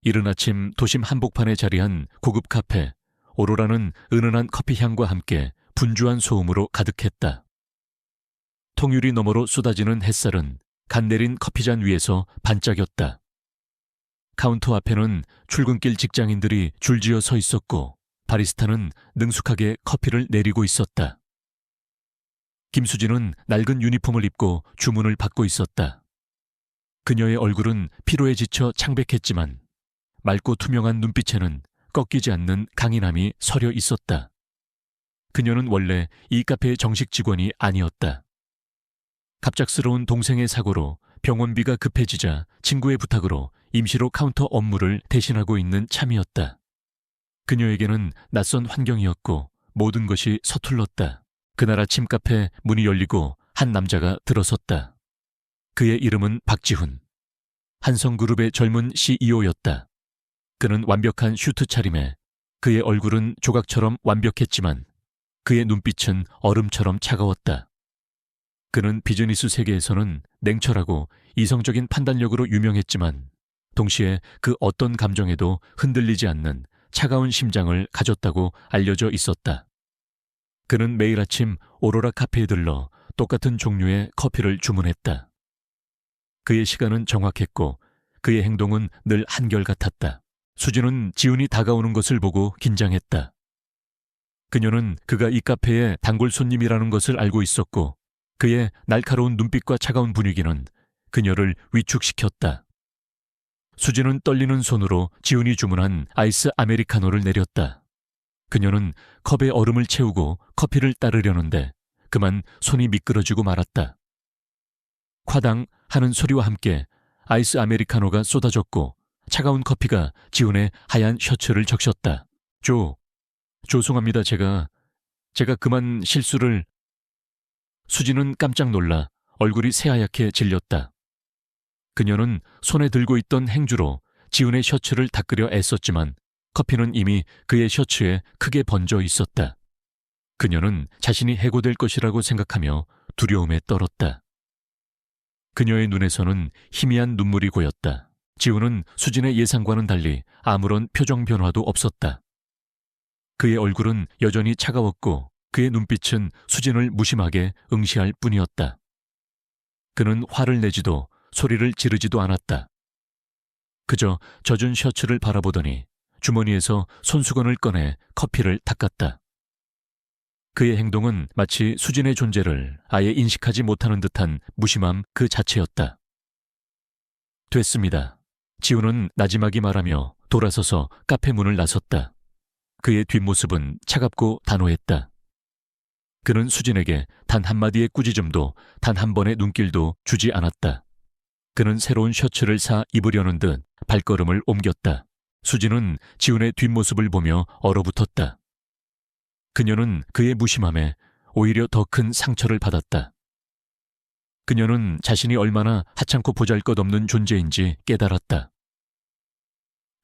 이른 아침 도심 한복판에 자리한 고급 카페 오로라는 은은한 커피 향과 함께 분주한 소음으로 가득했다. 통유리 너머로 쏟아지는 햇살은 간 내린 커피잔 위에서 반짝였다. 카운터 앞에는 출근길 직장인들이 줄지어 서 있었고 바리스타는 능숙하게 커피를 내리고 있었다. 김수진은 낡은 유니폼을 입고 주문을 받고 있었다. 그녀의 얼굴은 피로에 지쳐 창백했지만 맑고 투명한 눈빛에는 꺾이지 않는 강인함이 서려 있었다. 그녀는 원래 이 카페의 정식 직원이 아니었다. 갑작스러운 동생의 사고로 병원비가 급해지자 친구의 부탁으로 임시로 카운터 업무를 대신하고 있는 참이었다. 그녀에게는 낯선 환경이었고 모든 것이 서툴렀다. 그날 아침 카페 문이 열리고 한 남자가 들어섰다. 그의 이름은 박지훈. 한성그룹의 젊은 CEO였다. 그는 완벽한 슈트 차림에 그의 얼굴은 조각처럼 완벽했지만 그의 눈빛은 얼음처럼 차가웠다. 그는 비즈니스 세계에서는 냉철하고 이성적인 판단력으로 유명했지만 동시에 그 어떤 감정에도 흔들리지 않는 차가운 심장을 가졌다고 알려져 있었다. 그는 매일 아침 오로라 카페에 들러 똑같은 종류의 커피를 주문했다. 그의 시간은 정확했고 그의 행동은 늘 한결같았다. 수진은 지훈이 다가오는 것을 보고 긴장했다. 그녀는 그가 이 카페의 단골 손님이라는 것을 알고 있었고 그의 날카로운 눈빛과 차가운 분위기는 그녀를 위축시켰다. 수진은 떨리는 손으로 지훈이 주문한 아이스 아메리카노를 내렸다. 그녀는 컵에 얼음을 채우고 커피를 따르려는데 그만 손이 미끄러지고 말았다. 콰당 하는 소리와 함께 아이스 아메리카노가 쏟아졌고 차가운 커피가 지훈의 하얀 셔츠를 적셨다. 죄송합니다. 제가 그만 실수를... 수진은 깜짝 놀라 얼굴이 새하얗게 질렸다. 그녀는 손에 들고 있던 행주로 지훈의 셔츠를 닦으려 애썼지만 커피는 이미 그의 셔츠에 크게 번져 있었다. 그녀는 자신이 해고될 것이라고 생각하며 두려움에 떨었다. 그녀의 눈에서는 희미한 눈물이 고였다. 지훈은 수진의 예상과는 달리 아무런 표정 변화도 없었다. 그의 얼굴은 여전히 차가웠고 그의 눈빛은 수진을 무심하게 응시할 뿐이었다. 그는 화를 내지도 소리를 지르지도 않았다. 그저 젖은 셔츠를 바라보더니 주머니에서 손수건을 꺼내 커피를 닦았다. 그의 행동은 마치 수진의 존재를 아예 인식하지 못하는 듯한 무심함 그 자체였다. 됐습니다. 지훈은 나지막이 말하며 돌아서서 카페 문을 나섰다. 그의 뒷모습은 차갑고 단호했다. 그는 수진에게 단 한마디의 꾸짖음도 단 한 번의 눈길도 주지 않았다. 그는 새로운 셔츠를 사 입으려는 듯 발걸음을 옮겼다. 수진은 지훈의 뒷모습을 보며 얼어붙었다. 그녀는 그의 무심함에 오히려 더 큰 상처를 받았다. 그녀는 자신이 얼마나 하찮고 보잘것없는 존재인지 깨달았다.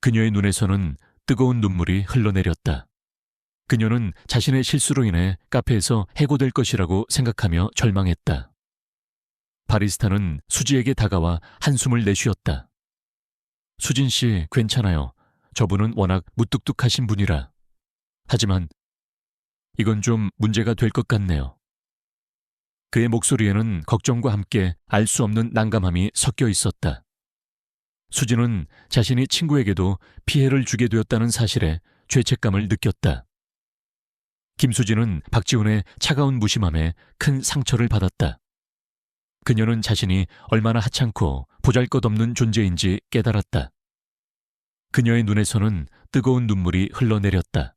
그녀의 눈에서는 뜨거운 눈물이 흘러내렸다. 그녀는 자신의 실수로 인해 카페에서 해고될 것이라고 생각하며 절망했다. 바리스타는 수지에게 다가와 한숨을 내쉬었다. 수진 씨, 괜찮아요. 저분은 워낙 무뚝뚝하신 분이라. 하지만 이건 좀 문제가 될 것 같네요. 그의 목소리에는 걱정과 함께 알 수 없는 난감함이 섞여 있었다. 수진은 자신이 친구에게도 피해를 주게 되었다는 사실에 죄책감을 느꼈다. 김수진은 박지훈의 차가운 무심함에 큰 상처를 받았다. 그녀는 자신이 얼마나 하찮고 보잘것없는 존재인지 깨달았다. 그녀의 눈에서는 뜨거운 눈물이 흘러내렸다.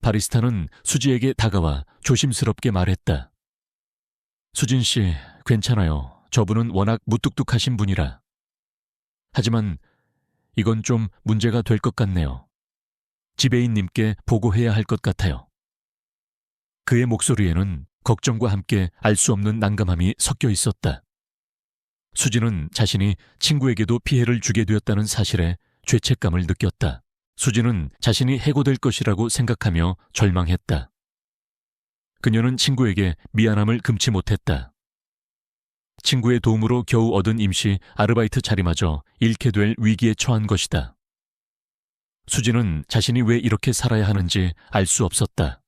바리스타는 수지에게 다가와 조심스럽게 말했다. 수진 씨, 괜찮아요. 저분은 워낙 무뚝뚝하신 분이라. 하지만 이건 좀 문제가 될 것 같네요. 지배인님께 보고해야 할 것 같아요. 그의 목소리에는 걱정과 함께 알 수 없는 난감함이 섞여 있었다. 수진은 자신이 친구에게도 피해를 주게 되었다는 사실에 죄책감을 느꼈다. 수진은 자신이 해고될 것이라고 생각하며 절망했다. 그녀는 친구에게 미안함을 금치 못했다. 친구의 도움으로 겨우 얻은 임시 아르바이트 자리마저 잃게 될 위기에 처한 것이다. 수지는 자신이 왜 이렇게 살아야 하는지 알 수 없었다.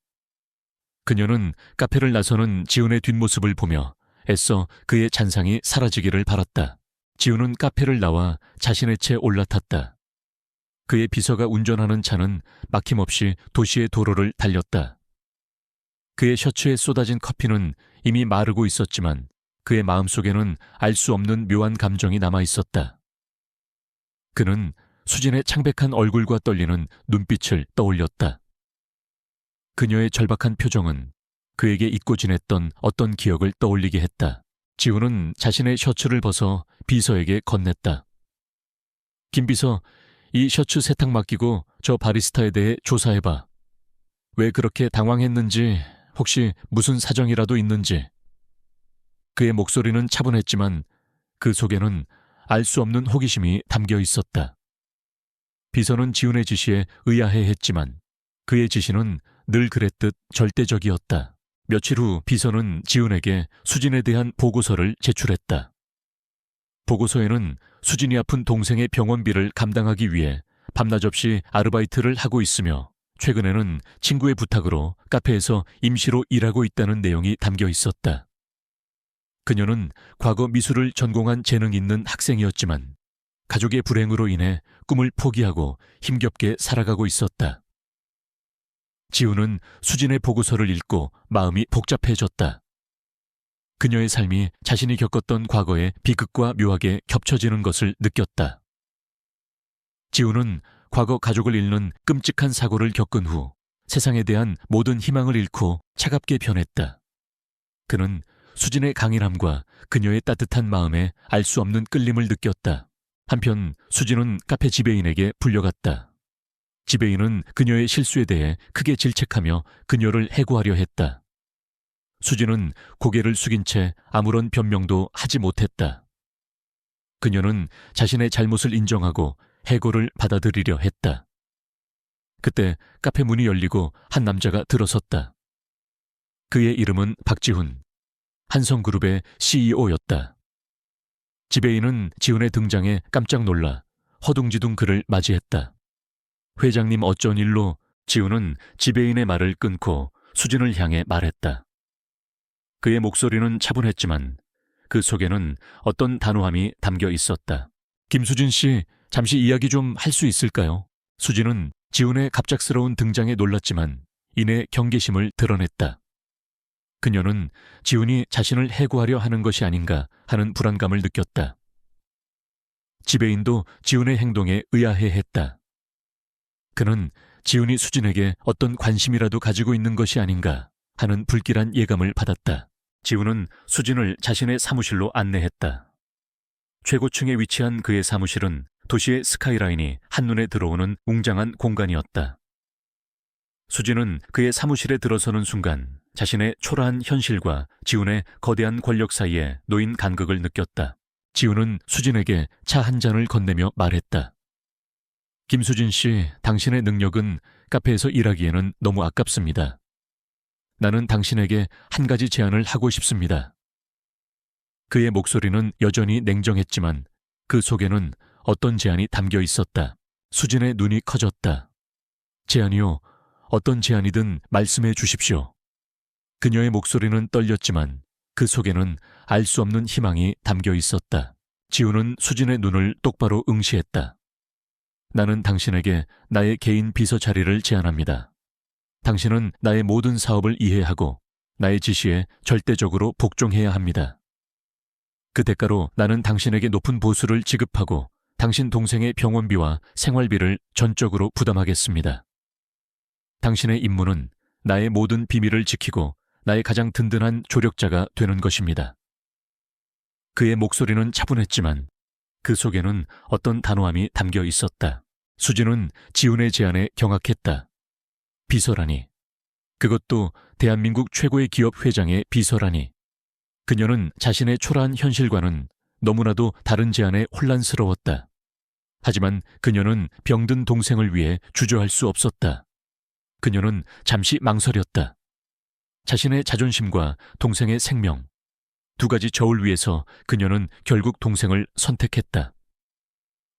그녀는 카페를 나서는 지훈의 뒷모습을 보며 애써 그의 잔상이 사라지기를 바랐다. 지훈은 카페를 나와 자신의 채 올라탔다. 그의 비서가 운전하는 차는 막힘없이 도시의 도로를 달렸다. 그의 셔츠에 쏟아진 커피는 이미 마르고 있었지만 그의 마음속에는 알 수 없는 묘한 감정이 남아 있었다. 그는 수진의 창백한 얼굴과 떨리는 눈빛을 떠올렸다. 그녀의 절박한 표정은 그에게 잊고 지냈던 어떤 기억을 떠올리게 했다. 지훈은 자신의 셔츠를 벗어 비서에게 건넸다. 김 비서, 이 셔츠 세탁 맡기고 저 바리스타에 대해 조사해봐. 왜 그렇게 당황했는지, 혹시 무슨 사정이라도 있는지. 그의 목소리는 차분했지만 그 속에는 알 수 없는 호기심이 담겨 있었다. 비서는 지훈의 지시에 의아해했지만 그의 지시는 늘 그랬듯 절대적이었다. 며칠 후 비서는 지훈에게 수진에 대한 보고서를 제출했다. 보고서에는 수진이 아픈 동생의 병원비를 감당하기 위해 밤낮 없이 아르바이트를 하고 있으며 최근에는 친구의 부탁으로 카페에서 임시로 일하고 있다는 내용이 담겨 있었다. 그녀는 과거 미술을 전공한 재능 있는 학생이었지만 가족의 불행으로 인해 꿈을 포기하고 힘겹게 살아가고 있었다. 지훈은 수진의 보고서를 읽고 마음이 복잡해졌다. 그녀의 삶이 자신이 겪었던 과거의 비극과 묘하게 겹쳐지는 것을 느꼈다. 지훈은 과거 가족을 잃는 끔찍한 사고를 겪은 후 세상에 대한 모든 희망을 잃고 차갑게 변했다. 그는 수진의 강인함과 그녀의 따뜻한 마음에 알 수 없는 끌림을 느꼈다. 한편 수진은 카페 지배인에게 불려갔다. 지배인은 그녀의 실수에 대해 크게 질책하며 그녀를 해고하려 했다. 수진은 고개를 숙인 채 아무런 변명도 하지 못했다. 그녀는 자신의 잘못을 인정하고 해고를 받아들이려 했다. 그때 카페 문이 열리고 한 남자가 들어섰다. 그의 이름은 박지훈, 한성그룹의 CEO였다. 지배인은 지훈의 등장에 깜짝 놀라 허둥지둥 그를 맞이했다. 회장님 어쩐 일로? 지훈은 지배인의 말을 끊고 수진을 향해 말했다. 그의 목소리는 차분했지만 그 속에는 어떤 단호함이 담겨 있었다. 김수진 씨, 잠시 이야기 좀 할 수 있을까요? 수진은 지훈의 갑작스러운 등장에 놀랐지만 이내 경계심을 드러냈다. 그녀는 지훈이 자신을 해고하려 하는 것이 아닌가 하는 불안감을 느꼈다. 지배인도 지훈의 행동에 의아해했다. 그는 지훈이 수진에게 어떤 관심이라도 가지고 있는 것이 아닌가 하는 불길한 예감을 받았다. 지훈은 수진을 자신의 사무실로 안내했다. 최고층에 위치한 그의 사무실은 도시의 스카이라인이 한눈에 들어오는 웅장한 공간이었다. 수진은 그의 사무실에 들어서는 순간 자신의 초라한 현실과 지훈의 거대한 권력 사이에 놓인 간극을 느꼈다. 지훈은 수진에게 차 한 잔을 건네며 말했다. 김수진 씨, 당신의 능력은 카페에서 일하기에는 너무 아깝습니다. 나는 당신에게 한 가지 제안을 하고 싶습니다. 그의 목소리는 여전히 냉정했지만 그 속에는 어떤 제안이 담겨 있었다. 수진의 눈이 커졌다. 제안이요? 어떤 제안이든 말씀해 주십시오. 그녀의 목소리는 떨렸지만 그 속에는 알 수 없는 희망이 담겨 있었다. 지훈은 수진의 눈을 똑바로 응시했다. 나는 당신에게 나의 개인 비서 자리를 제안합니다. 당신은 나의 모든 사업을 이해하고 나의 지시에 절대적으로 복종해야 합니다. 그 대가로 나는 당신에게 높은 보수를 지급하고 당신 동생의 병원비와 생활비를 전적으로 부담하겠습니다. 당신의 임무는 나의 모든 비밀을 지키고 나의 가장 든든한 조력자가 되는 것입니다. 그의 목소리는 차분했지만 그 속에는 어떤 단호함이 담겨 있었다. 수진은 지훈의 제안에 경악했다. 비서라니. 그것도 대한민국 최고의 기업 회장의 비서라니. 그녀는 자신의 초라한 현실과는 너무나도 다른 제안에 혼란스러웠다. 하지만 그녀는 병든 동생을 위해 주저할 수 없었다. 그녀는 잠시 망설였다. 자신의 자존심과 동생의 생명, 두 가지 저울 위에서 그녀는 결국 동생을 선택했다.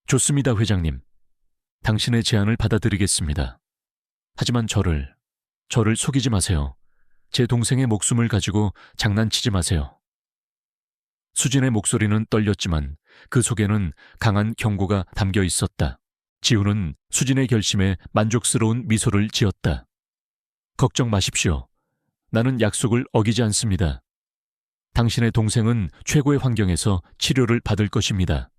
좋습니다, 회장님. 당신의 제안을 받아들이겠습니다. 하지만 저를 속이지 마세요. 제 동생의 목숨을 가지고 장난치지 마세요. 수진의 목소리는 떨렸지만 그 속에는 강한 경고가 담겨 있었다. 지우는 수진의 결심에 만족스러운 미소를 지었다. 걱정 마십시오. 나는 약속을 어기지 않습니다. 당신의 동생은 최고의 환경에서 치료를 받을 것입니다.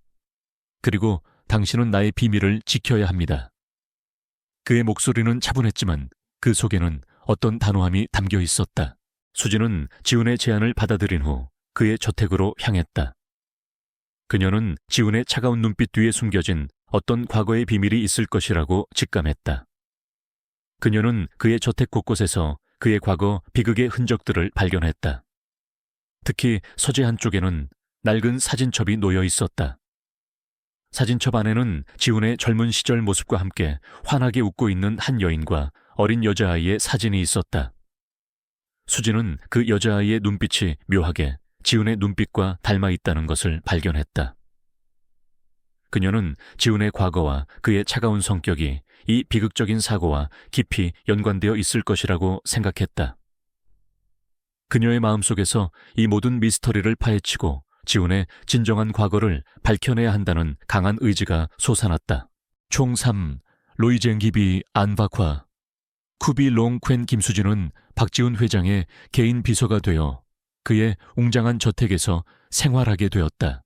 그리고 당신은 나의 비밀을 지켜야 합니다. 그의 목소리는 차분했지만 그 속에는 어떤 단호함이 담겨 있었다. 수진은 지훈의 제안을 받아들인 후 그의 저택으로 향했다. 그녀는 지훈의 차가운 눈빛 뒤에 숨겨진 어떤 과거의 비밀이 있을 것이라고 직감했다. 그녀는 그의 저택 곳곳에서 그의 과거 비극의 흔적들을 발견했다. 특히 서재 한쪽에는 낡은 사진첩이 놓여 있었다. 사진첩 안에는 지훈의 젊은 시절 모습과 함께 환하게 웃고 있는 한 여인과 어린 여자아이의 사진이 있었다. 수진은 그 여자아이의 눈빛이 묘하게 지훈의 눈빛과 닮아 있다는 것을 발견했다. 그녀는 지훈의 과거와 그의 차가운 성격이 이 비극적인 사고와 깊이 연관되어 있을 것이라고 생각했다. 그녀의 마음속에서 이 모든 미스터리를 파헤치고 지훈의 진정한 과거를 밝혀내야 한다는 강한 의지가 솟아났다. 총 3. 로이쟁기비 안박화 쿠비 롱퀸 김수진은 박지훈 회장의 개인 비서가 되어 그의 웅장한 저택에서 생활하게 되었다.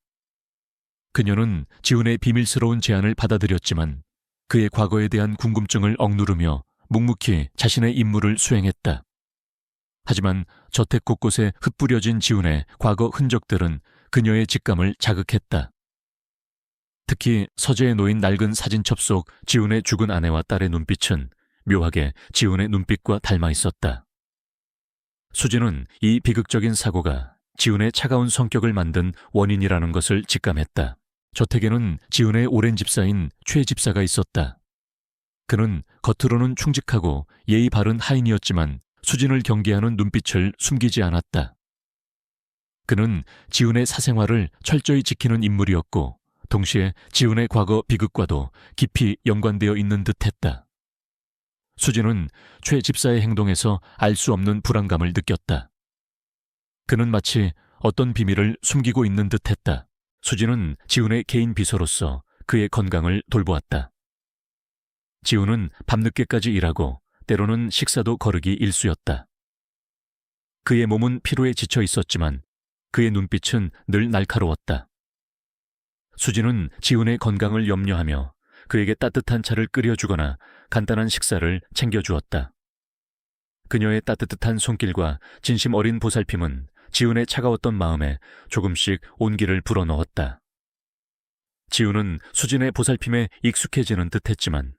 그녀는 지훈의 비밀스러운 제안을 받아들였지만 그의 과거에 대한 궁금증을 억누르며 묵묵히 자신의 임무를 수행했다. 하지만 저택 곳곳에 흩뿌려진 지훈의 과거 흔적들은 그녀의 직감을 자극했다. 특히 서재에 놓인 낡은 사진첩 속 지훈의 죽은 아내와 딸의 눈빛은 묘하게 지훈의 눈빛과 닮아 있었다. 수진은 이 비극적인 사고가 지훈의 차가운 성격을 만든 원인이라는 것을 직감했다. 저택에는 지훈의 오랜 집사인 최 집사가 있었다. 그는 겉으로는 충직하고 예의 바른 하인이었지만 수진을 경계하는 눈빛을 숨기지 않았다. 그는 지훈의 사생활을 철저히 지키는 인물이었고 동시에 지훈의 과거 비극과도 깊이 연관되어 있는 듯했다. 수진은 최 집사의 행동에서 알 수 없는 불안감을 느꼈다. 그는 마치 어떤 비밀을 숨기고 있는 듯했다. 수진은 지훈의 개인 비서로서 그의 건강을 돌보았다. 지훈은 밤늦게까지 일하고 때로는 식사도 거르기 일쑤였다. 그의 몸은 피로에 지쳐 있었지만 그의 눈빛은 늘 날카로웠다. 수진은 지훈의 건강을 염려하며 그에게 따뜻한 차를 끓여주거나 간단한 식사를 챙겨주었다. 그녀의 따뜻한 손길과 진심 어린 보살핌은 지훈의 차가웠던 마음에 조금씩 온기를 불어넣었다. 지훈은 수진의 보살핌에 익숙해지는 듯했지만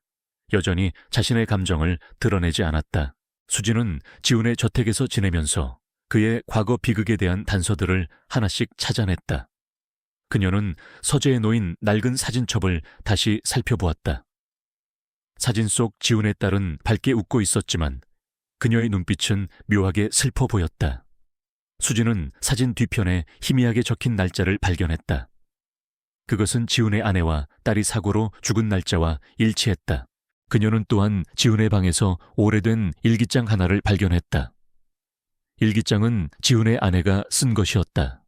여전히 자신의 감정을 드러내지 않았다. 수진은 지훈의 저택에서 지내면서 그의 과거 비극에 대한 단서들을 하나씩 찾아냈다. 그녀는 서재에 놓인 낡은 사진첩을 다시 살펴보았다. 사진 속 지훈의 딸은 밝게 웃고 있었지만 그녀의 눈빛은 묘하게 슬퍼 보였다. 수진은 사진 뒤편에 희미하게 적힌 날짜를 발견했다. 그것은 지훈의 아내와 딸이 사고로 죽은 날짜와 일치했다. 그녀는 또한 지훈의 방에서 오래된 일기장 하나를 발견했다. 일기장은 지훈의 아내가 쓴 것이었다.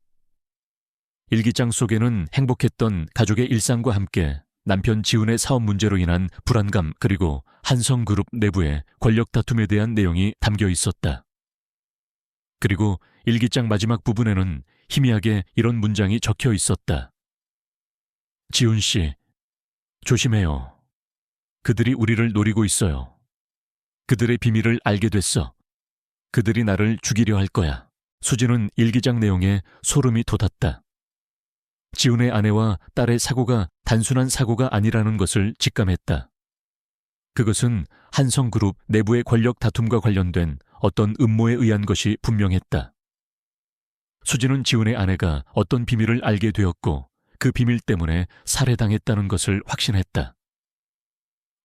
일기장 속에는 행복했던 가족의 일상과 함께 남편 지훈의 사업 문제로 인한 불안감 그리고 한성그룹 내부의 권력 다툼에 대한 내용이 담겨 있었다. 그리고 일기장 마지막 부분에는 희미하게 이런 문장이 적혀 있었다. 지훈 씨, 조심해요. 그들이 우리를 노리고 있어요. 그들의 비밀을 알게 됐어. 그들이 나를 죽이려 할 거야. 수진은 일기장 내용에 소름이 돋았다. 지훈의 아내와 딸의 사고가 단순한 사고가 아니라는 것을 직감했다. 그것은 한성그룹 내부의 권력 다툼과 관련된 어떤 음모에 의한 것이 분명했다. 수진은 지훈의 아내가 어떤 비밀을 알게 되었고 그 비밀 때문에 살해당했다는 것을 확신했다.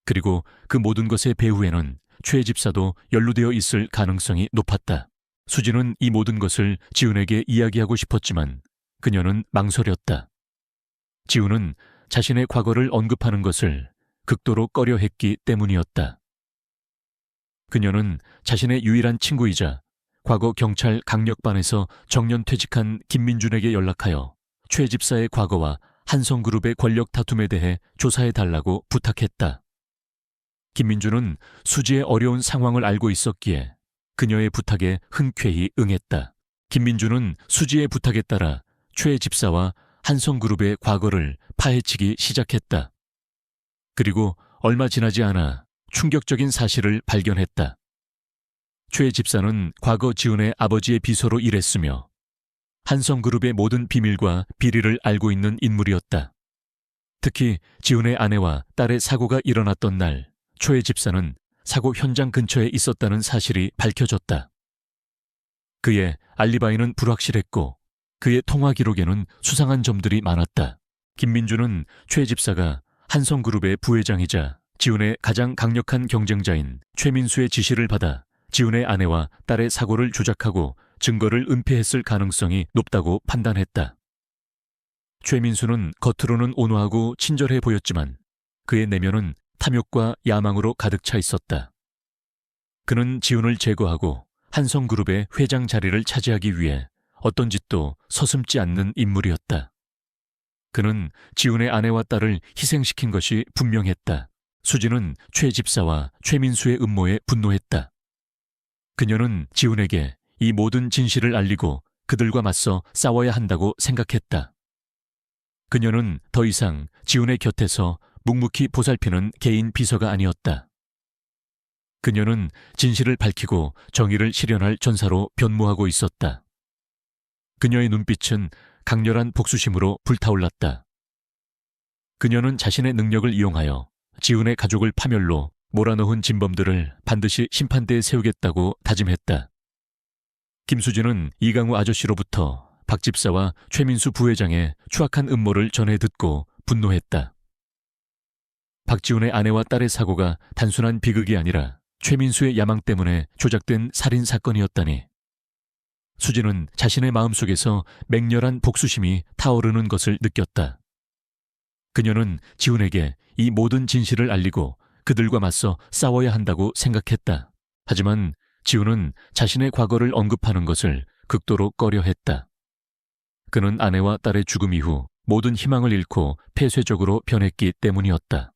그리고 그 모든 것의 배후에는 최 집사도 연루되어 있을 가능성이 높았다. 수진은 이 모든 것을 지훈에게 이야기하고 싶었지만 그녀는 망설였다. 지훈은 자신의 과거를 언급하는 것을 극도로 꺼려했기 때문이었다. 그녀는 자신의 유일한 친구이자 과거 경찰 강력반에서 정년퇴직한 김민준에게 연락하여 최 집사의 과거와 한성그룹의 권력 다툼에 대해 조사해달라고 부탁했다. 김민준은 수지의 어려운 상황을 알고 있었기에 그녀의 부탁에 흔쾌히 응했다. 김민준은 수지의 부탁에 따라 최 집사와 한성그룹의 과거를 파헤치기 시작했다. 그리고 얼마 지나지 않아 충격적인 사실을 발견했다. 최 집사는 과거 지훈의 아버지의 비서로 일했으며 한성그룹의 모든 비밀과 비리를 알고 있는 인물이었다. 특히 지훈의 아내와 딸의 사고가 일어났던 날 최 집사는 사고 현장 근처에 있었다는 사실이 밝혀졌다. 그의 알리바이는 불확실했고 그의 통화 기록에는 수상한 점들이 많았다. 김민준은 최 집사가 한성그룹의 부회장이자 지훈의 가장 강력한 경쟁자인 최민수의 지시를 받아 지훈의 아내와 딸의 사고를 조작하고 증거를 은폐했을 가능성이 높다고 판단했다. 최민수는 겉으로는 온화하고 친절해 보였지만 그의 내면은 탐욕과 야망으로 가득 차 있었다. 그는 지훈을 제거하고 한성그룹의 회장 자리를 차지하기 위해 어떤 짓도 서슴지 않는 인물이었다. 그는 지훈의 아내와 딸을 희생시킨 것이 분명했다. 수지는 최 집사와 최민수의 음모에 분노했다. 그녀는 지훈에게 이 모든 진실을 알리고 그들과 맞서 싸워야 한다고 생각했다. 그녀는 더 이상 지훈의 곁에서 묵묵히 보살피는 개인 비서가 아니었다. 그녀는 진실을 밝히고 정의를 실현할 전사로 변모하고 있었다. 그녀의 눈빛은 강렬한 복수심으로 불타올랐다. 그녀는 자신의 능력을 이용하여 지훈의 가족을 파멸로 몰아넣은 진범들을 반드시 심판대에 세우겠다고 다짐했다. 김수진은 이강우 아저씨로부터 박 집사와 최민수 부회장의 추악한 음모를 전해 듣고 분노했다. 박지훈의 아내와 딸의 사고가 단순한 비극이 아니라 최민수의 야망 때문에 조작된 살인 사건이었다니. 수지는 자신의 마음속에서 맹렬한 복수심이 타오르는 것을 느꼈다. 그녀는 지훈에게 이 모든 진실을 알리고 그들과 맞서 싸워야 한다고 생각했다. 하지만 지훈은 자신의 과거를 언급하는 것을 극도로 꺼려했다. 그는 아내와 딸의 죽음 이후 모든 희망을 잃고 폐쇄적으로 변했기 때문이었다.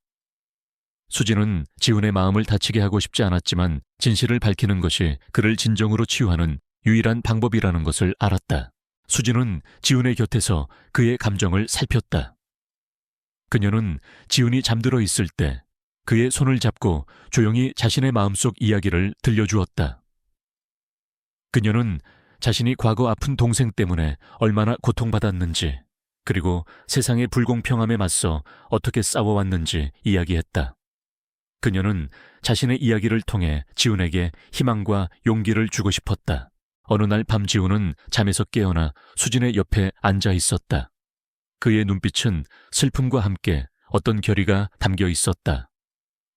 수지는 지훈의 마음을 다치게 하고 싶지 않았지만 진실을 밝히는 것이 그를 진정으로 치유하는 유일한 방법이라는 것을 알았다. 수지는 지훈의 곁에서 그의 감정을 살폈다. 그녀는 지훈이 잠들어 있을 때 그의 손을 잡고 조용히 자신의 마음속 이야기를 들려주었다. 그녀는 자신이 과거 아픈 동생 때문에 얼마나 고통받았는지, 그리고 세상의 불공평함에 맞서 어떻게 싸워왔는지 이야기했다. 그녀는 자신의 이야기를 통해 지훈에게 희망과 용기를 주고 싶었다. 어느 날 밤 지훈은 잠에서 깨어나 수진의 옆에 앉아 있었다. 그의 눈빛은 슬픔과 함께 어떤 결의가 담겨 있었다.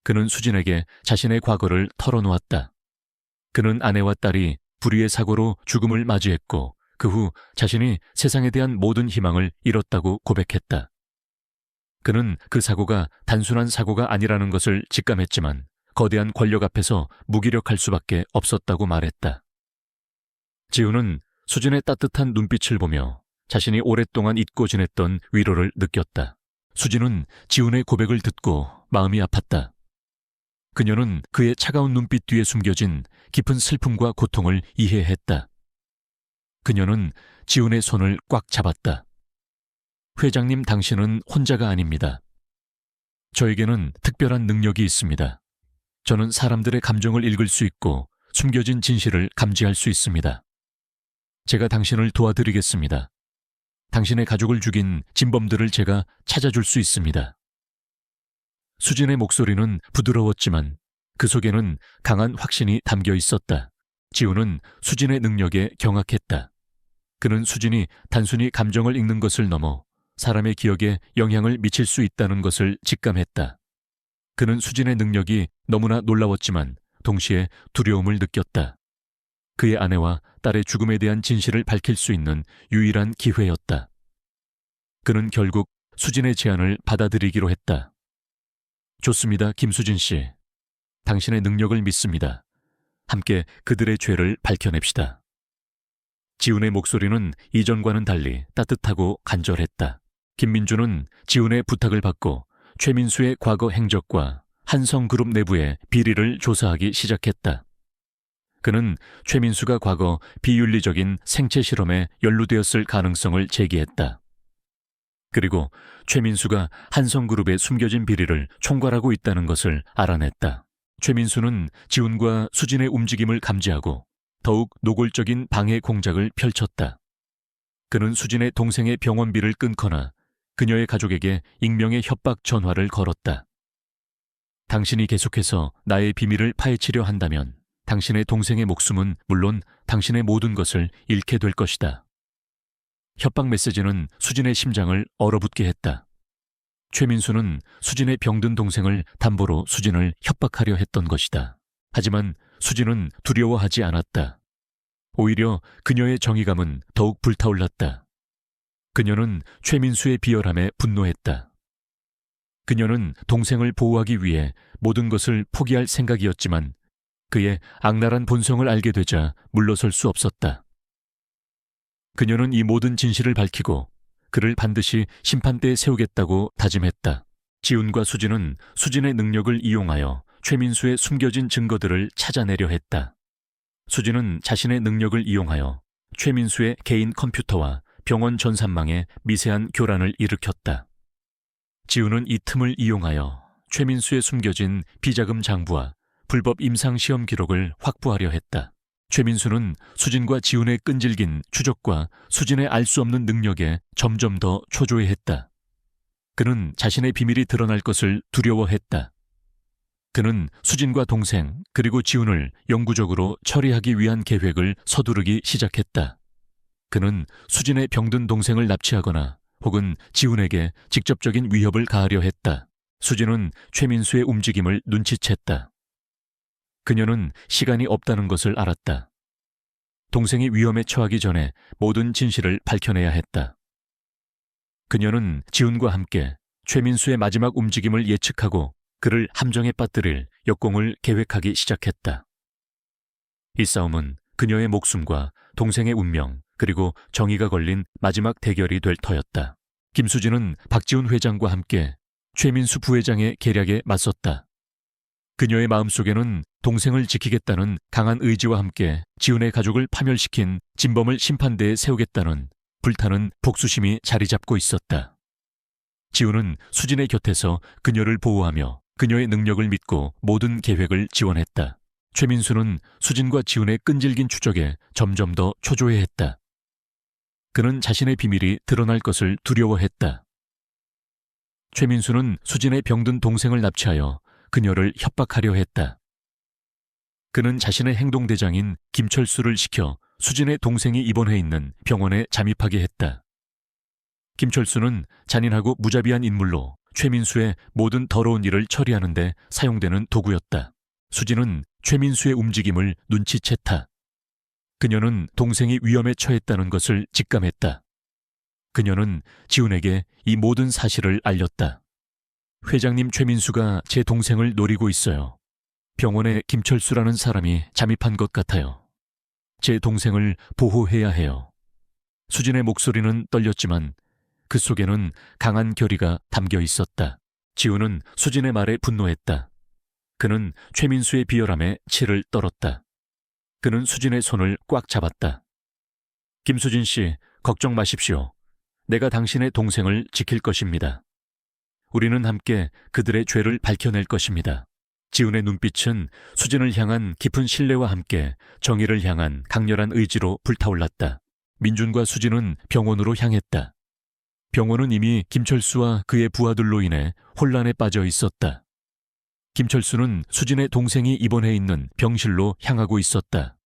그는 수진에게 자신의 과거를 털어놓았다. 그는 아내와 딸이 불의의 사고로 죽음을 맞이했고 그 후 자신이 세상에 대한 모든 희망을 잃었다고 고백했다. 그는 그 사고가 단순한 사고가 아니라는 것을 직감했지만 거대한 권력 앞에서 무기력할 수밖에 없었다고 말했다. 지훈은 수진의 따뜻한 눈빛을 보며 자신이 오랫동안 잊고 지냈던 위로를 느꼈다. 수진은 지훈의 고백을 듣고 마음이 아팠다. 그녀는 그의 차가운 눈빛 뒤에 숨겨진 깊은 슬픔과 고통을 이해했다. 그녀는 지훈의 손을 꽉 잡았다. 회장님, 당신은 혼자가 아닙니다. 저에게는 특별한 능력이 있습니다. 저는 사람들의 감정을 읽을 수 있고 숨겨진 진실을 감지할 수 있습니다. 제가 당신을 도와드리겠습니다. 당신의 가족을 죽인 진범들을 제가 찾아줄 수 있습니다. 수진의 목소리는 부드러웠지만 그 속에는 강한 확신이 담겨 있었다. 지훈은 수진의 능력에 경악했다. 그는 수진이 단순히 감정을 읽는 것을 넘어 사람의 기억에 영향을 미칠 수 있다는 것을 직감했다. 그는 수진의 능력이 너무나 놀라웠지만 동시에 두려움을 느꼈다. 그의 아내와 딸의 죽음에 대한 진실을 밝힐 수 있는 유일한 기회였다. 그는 결국 수진의 제안을 받아들이기로 했다. 좋습니다, 김수진 씨. 당신의 능력을 믿습니다. 함께 그들의 죄를 밝혀냅시다. 지훈의 목소리는 이전과는 달리 따뜻하고 간절했다. 김민주는 지훈의 부탁을 받고 최민수의 과거 행적과 한성그룹 내부의 비리를 조사하기 시작했다. 그는 최민수가 과거 비윤리적인 생체 실험에 연루되었을 가능성을 제기했다. 그리고 최민수가 한성그룹의 숨겨진 비리를 총괄하고 있다는 것을 알아냈다. 최민수는 지훈과 수진의 움직임을 감지하고 더욱 노골적인 방해 공작을 펼쳤다. 그는 수진의 동생의 병원비를 끊거나 그녀의 가족에게 익명의 협박 전화를 걸었다. 당신이 계속해서 나의 비밀을 파헤치려 한다면 당신의 동생의 목숨은 물론 당신의 모든 것을 잃게 될 것이다. 협박 메시지는 수진의 심장을 얼어붙게 했다. 최민수는 수진의 병든 동생을 담보로 수진을 협박하려 했던 것이다. 하지만 수진은 두려워하지 않았다. 오히려 그녀의 정의감은 더욱 불타올랐다. 그녀는 최민수의 비열함에 분노했다. 그녀는 동생을 보호하기 위해 모든 것을 포기할 생각이었지만 그의 악랄한 본성을 알게 되자 물러설 수 없었다. 그녀는 이 모든 진실을 밝히고 그를 반드시 심판대에 세우겠다고 다짐했다. 지훈과 수진은 수진의 능력을 이용하여 최민수의 숨겨진 증거들을 찾아내려 했다. 수진은 자신의 능력을 이용하여 최민수의 개인 컴퓨터와 병원 전산망에 미세한 교란을 일으켰다. 지훈은 이 틈을 이용하여 최민수의 숨겨진 비자금 장부와 불법 임상시험 기록을 확보하려 했다. 최민수는 수진과 지훈의 끈질긴 추적과 수진의 알 수 없는 능력에 점점 더 초조해했다. 그는 자신의 비밀이 드러날 것을 두려워했다. 그는 수진과 동생 그리고 지훈을 영구적으로 처리하기 위한 계획을 서두르기 시작했다. 그는 수진의 병든 동생을 납치하거나 혹은 지훈에게 직접적인 위협을 가하려 했다. 수진은 최민수의 움직임을 눈치챘다. 그녀는 시간이 없다는 것을 알았다. 동생이 위험에 처하기 전에 모든 진실을 밝혀내야 했다. 그녀는 지훈과 함께 최민수의 마지막 움직임을 예측하고 그를 함정에 빠뜨릴 역공을 계획하기 시작했다. 이 싸움은 그녀의 목숨과 동생의 운명 그리고 정의가 걸린 마지막 대결이 될 터였다. 김수진은 박지훈 회장과 함께 최민수 부회장의 계략에 맞섰다. 그녀의 마음속에는 동생을 지키겠다는 강한 의지와 함께 지훈의 가족을 파멸시킨 진범을 심판대에 세우겠다는 불타는 복수심이 자리 잡고 있었다. 지훈은 수진의 곁에서 그녀를 보호하며 그녀의 능력을 믿고 모든 계획을 지원했다. 최민수는 수진과 지훈의 끈질긴 추적에 점점 더 초조해했다. 그는 자신의 비밀이 드러날 것을 두려워했다. 최민수는 수진의 병든 동생을 납치하여 그녀를 협박하려 했다. 그는 자신의 행동대장인 김철수를 시켜 수진의 동생이 입원해 있는 병원에 잠입하게 했다. 김철수는 잔인하고 무자비한 인물로 최민수의 모든 더러운 일을 처리하는 데 사용되는 도구였다. 수진은 최민수의 움직임을 눈치챘다. 그녀는 동생이 위험에 처했다는 것을 직감했다. 그녀는 지훈에게 이 모든 사실을 알렸다. 회장님, 최민수가 제 동생을 노리고 있어요. 병원에 김철수라는 사람이 잠입한 것 같아요. 제 동생을 보호해야 해요. 수진의 목소리는 떨렸지만 그 속에는 강한 결의가 담겨 있었다. 지훈은 수진의 말에 분노했다. 그는 최민수의 비열함에 치를 떨었다. 그는 수진의 손을 꽉 잡았다. 김수진 씨, 걱정 마십시오. 내가 당신의 동생을 지킬 것입니다. 우리는 함께 그들의 죄를 밝혀낼 것입니다. 지훈의 눈빛은 수진을 향한 깊은 신뢰와 함께 정의를 향한 강렬한 의지로 불타올랐다. 민준과 수진은 병원으로 향했다. 병원은 이미 김철수와 그의 부하들로 인해 혼란에 빠져 있었다. 김철수는 수진의 동생이 입원해 있는 병실로 향하고 있었다.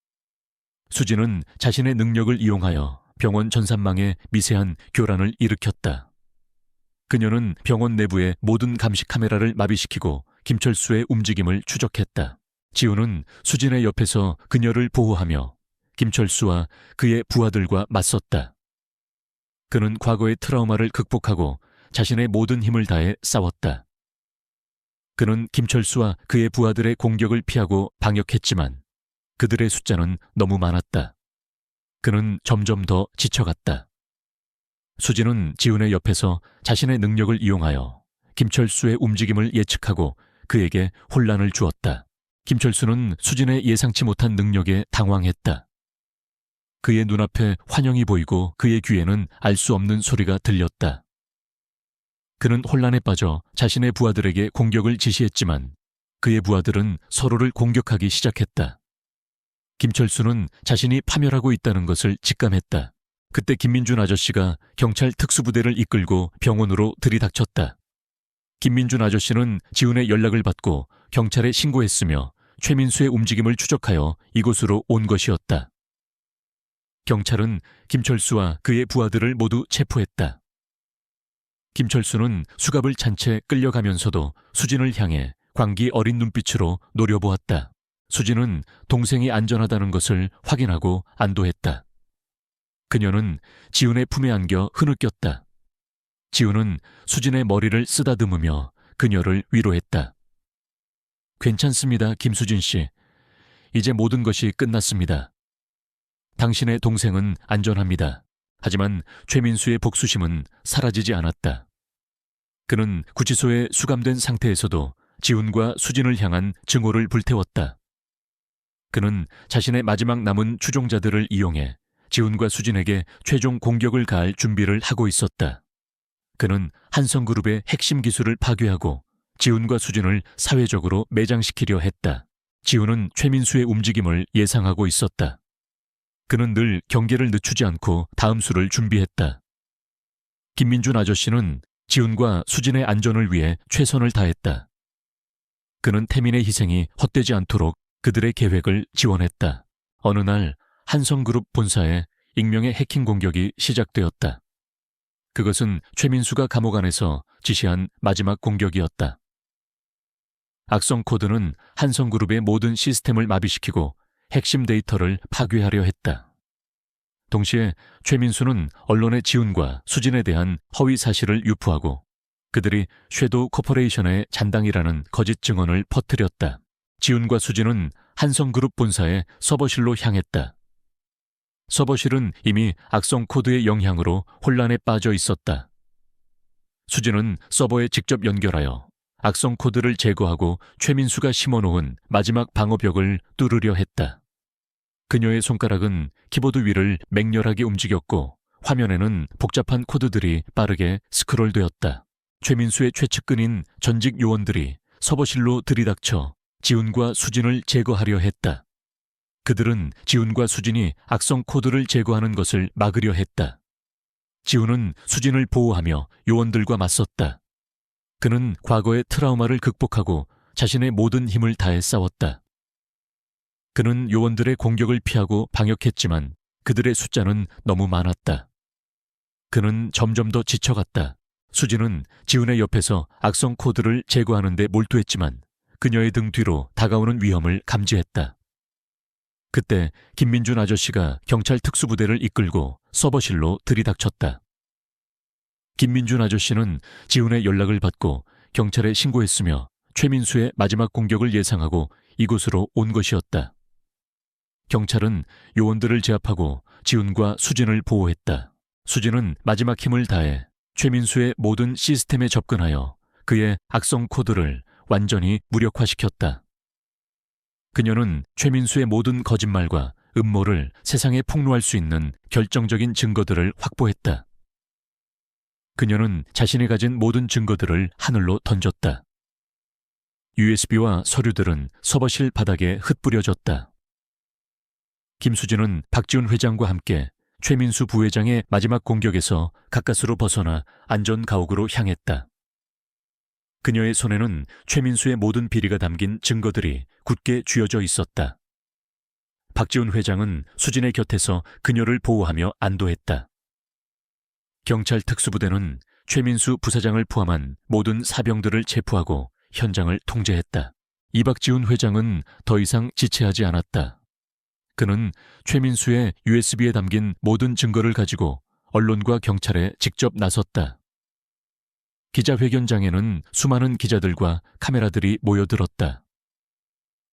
수진은 자신의 능력을 이용하여 병원 전산망에 미세한 교란을 일으켰다. 그녀는 병원 내부의 모든 감시 카메라를 마비시키고 김철수의 움직임을 추적했다. 지훈은 수진의 옆에서 그녀를 보호하며 김철수와 그의 부하들과 맞섰다. 그는 과거의 트라우마를 극복하고 자신의 모든 힘을 다해 싸웠다. 그는 김철수와 그의 부하들의 공격을 피하고 방역했지만 그들의 숫자는 너무 많았다. 그는 점점 더 지쳐갔다. 수진은 지훈의 옆에서 자신의 능력을 이용하여 김철수의 움직임을 예측하고 그에게 혼란을 주었다. 김철수는 수진의 예상치 못한 능력에 당황했다. 그의 눈앞에 환영이 보이고 그의 귀에는 알 수 없는 소리가 들렸다. 그는 혼란에 빠져 자신의 부하들에게 공격을 지시했지만 그의 부하들은 서로를 공격하기 시작했다. 김철수는 자신이 파멸하고 있다는 것을 직감했다. 그때 김민준 아저씨가 경찰 특수부대를 이끌고 병원으로 들이닥쳤다. 김민준 아저씨는 지훈의 연락을 받고 경찰에 신고했으며 최민수의 움직임을 추적하여 이곳으로 온 것이었다. 경찰은 김철수와 그의 부하들을 모두 체포했다. 김철수는 수갑을 찬 채 끌려가면서도 수진을 향해 광기 어린 눈빛으로 노려보았다. 수진은 동생이 안전하다는 것을 확인하고 안도했다. 그녀는 지훈의 품에 안겨 흐느꼈다. 지훈은 수진의 머리를 쓰다듬으며 그녀를 위로했다. 괜찮습니다, 김수진 씨. 이제 모든 것이 끝났습니다. 당신의 동생은 안전합니다. 하지만 최민수의 복수심은 사라지지 않았다. 그는 구치소에 수감된 상태에서도 지훈과 수진을 향한 증오를 불태웠다. 그는 자신의 마지막 남은 추종자들을 이용해 지훈과 수진에게 최종 공격을 가할 준비를 하고 있었다. 그는 한성그룹의 핵심 기술을 파괴하고 지훈과 수진을 사회적으로 매장시키려 했다. 지훈은 최민수의 움직임을 예상하고 있었다. 그는 늘 경계를 늦추지 않고 다음 수를 준비했다. 김민준 아저씨는 지훈과 수진의 안전을 위해 최선을 다했다. 그는 태민의 희생이 헛되지 않도록 그들의 계획을 지원했다. 어느 날 한성그룹 본사에 익명의 해킹 공격이 시작되었다. 그것은 최민수가 감옥 안에서 지시한 마지막 공격이었다. 악성 코드는 한성그룹의 모든 시스템을 마비시키고 핵심 데이터를 파괴하려 했다. 동시에 최민수는 언론의 지훈과 수진에 대한 허위 사실을 유포하고 그들이 섀도우 코퍼레이션의 잔당이라는 거짓 증언을 퍼뜨렸다. 지훈과 수진은 한성그룹 본사의 서버실로 향했다. 서버실은 이미 악성 코드의 영향으로 혼란에 빠져 있었다. 수진은 서버에 직접 연결하여 악성 코드를 제거하고 최민수가 심어놓은 마지막 방어벽을 뚫으려 했다. 그녀의 손가락은 키보드 위를 맹렬하게 움직였고 화면에는 복잡한 코드들이 빠르게 스크롤되었다. 최민수의 최측근인 전직 요원들이 서버실로 들이닥쳐 지훈과 수진을 제거하려 했다. 그들은 지훈과 수진이 악성 코드를 제거하는 것을 막으려 했다. 지훈은 수진을 보호하며 요원들과 맞섰다. 그는 과거의 트라우마를 극복하고 자신의 모든 힘을 다해 싸웠다. 그는 요원들의 공격을 피하고 방역했지만 그들의 숫자는 너무 많았다. 그는 점점 더 지쳐갔다. 수진은 지훈의 옆에서 악성 코드를 제거하는 데 몰두했지만 그녀의 등 뒤로 다가오는 위험을 감지했다. 그때 김민준 아저씨가 경찰 특수부대를 이끌고 서버실로 들이닥쳤다. 김민준 아저씨는 지훈의 연락을 받고 경찰에 신고했으며 최민수의 마지막 공격을 예상하고 이곳으로 온 것이었다. 경찰은 요원들을 제압하고 지훈과 수진을 보호했다. 수진은 마지막 힘을 다해 최민수의 모든 시스템에 접근하여 그의 악성 코드를 완전히 무력화시켰다. 그녀는 최민수의 모든 거짓말과 음모를 세상에 폭로할 수 있는 결정적인 증거들을 확보했다. 그녀는 자신이 가진 모든 증거들을 하늘로 던졌다. USB와 서류들은 서버실 바닥에 흩뿌려졌다. 김수진은 박지훈 회장과 함께 최민수 부회장의 마지막 공격에서 가까스로 벗어나 안전가옥으로 향했다. 그녀의 손에는 최민수의 모든 비리가 담긴 증거들이 굳게 쥐어져 있었다. 박지훈 회장은 수진의 곁에서 그녀를 보호하며 안도했다. 경찰 특수부대는 최민수 부사장을 포함한 모든 사병들을 체포하고 현장을 통제했다. 이박지훈 회장은 더 이상 지체하지 않았다. 그는 최민수의 USB에 담긴 모든 증거를 가지고 언론과 경찰에 직접 나섰다. 기자회견장에는 수많은 기자들과 카메라들이 모여들었다.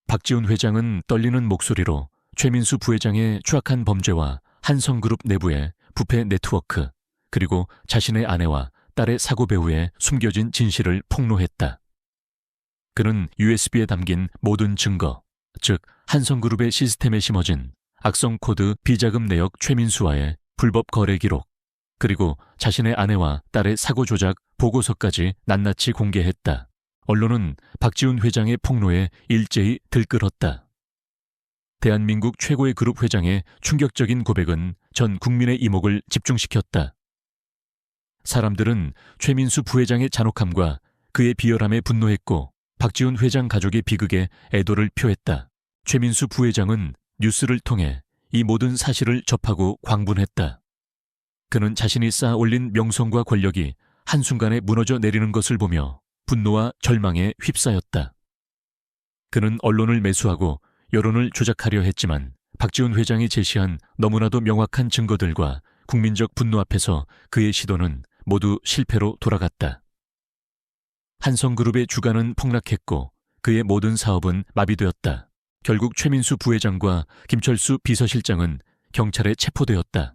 박지훈 회장은 떨리는 목소리로 최민수 부회장의 추악한 범죄와 한성그룹 내부의 부패 네트워크, 그리고 자신의 아내와 딸의 사고 배후에 숨겨진 진실을 폭로했다. 그는 USB에 담긴 모든 증거, 즉 한성그룹의 시스템에 심어진 악성 코드 비자금 내역 최민수와의 불법 거래 기록, 그리고 자신의 아내와 딸의 사고 조작 보고서까지 낱낱이 공개했다. 언론은 박지훈 회장의 폭로에 일제히 들끓었다. 대한민국 최고의 그룹 회장의 충격적인 고백은 전 국민의 이목을 집중시켰다. 사람들은 최민수 부회장의 잔혹함과 그의 비열함에 분노했고 박지훈 회장 가족의 비극에 애도를 표했다. 최민수 부회장은 뉴스를 통해 이 모든 사실을 접하고 광분했다. 그는 자신이 쌓아 올린 명성과 권력이 한순간에 무너져 내리는 것을 보며 분노와 절망에 휩싸였다. 그는 언론을 매수하고 여론을 조작하려 했지만 박지훈 회장이 제시한 너무나도 명확한 증거들과 국민적 분노 앞에서 그의 시도는 모두 실패로 돌아갔다. 한성그룹의 주가는 폭락했고 그의 모든 사업은 마비되었다. 결국 최민수 부회장과 김철수 비서실장은 경찰에 체포되었다.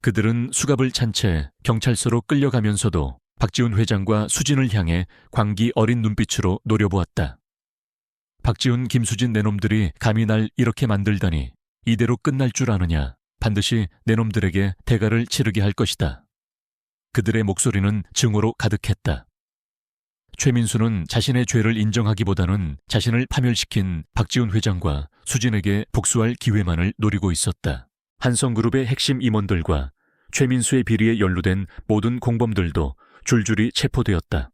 그들은 수갑을 찬 채 경찰서로 끌려가면서도 박지훈 회장과 수진을 향해 광기 어린 눈빛으로 노려보았다. 박지훈, 김수진 내놈들이 감히 날 이렇게 만들다니 이대로 끝날 줄 아느냐. 반드시 내놈들에게 대가를 치르게 할 것이다. 그들의 목소리는 증오로 가득했다. 최민수는 자신의 죄를 인정하기보다는 자신을 파멸시킨 박지훈 회장과 수진에게 복수할 기회만을 노리고 있었다. 한성그룹의 핵심 임원들과 최민수의 비리에 연루된 모든 공범들도 줄줄이 체포되었다.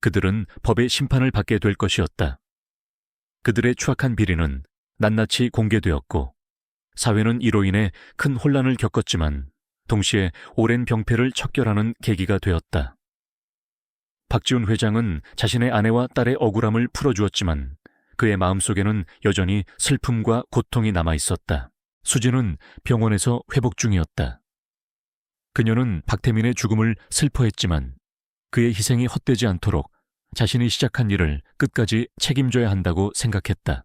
그들은 법의 심판을 받게 될 것이었다. 그들의 추악한 비리는 낱낱이 공개되었고 사회는 이로 인해 큰 혼란을 겪었지만 동시에 오랜 병폐를 척결하는 계기가 되었다. 박지훈 회장은 자신의 아내와 딸의 억울함을 풀어주었지만 그의 마음속에는 여전히 슬픔과 고통이 남아있었다. 수진은 병원에서 회복 중이었다. 그녀는 박태민의 죽음을 슬퍼했지만 그의 희생이 헛되지 않도록 자신이 시작한 일을 끝까지 책임져야 한다고 생각했다.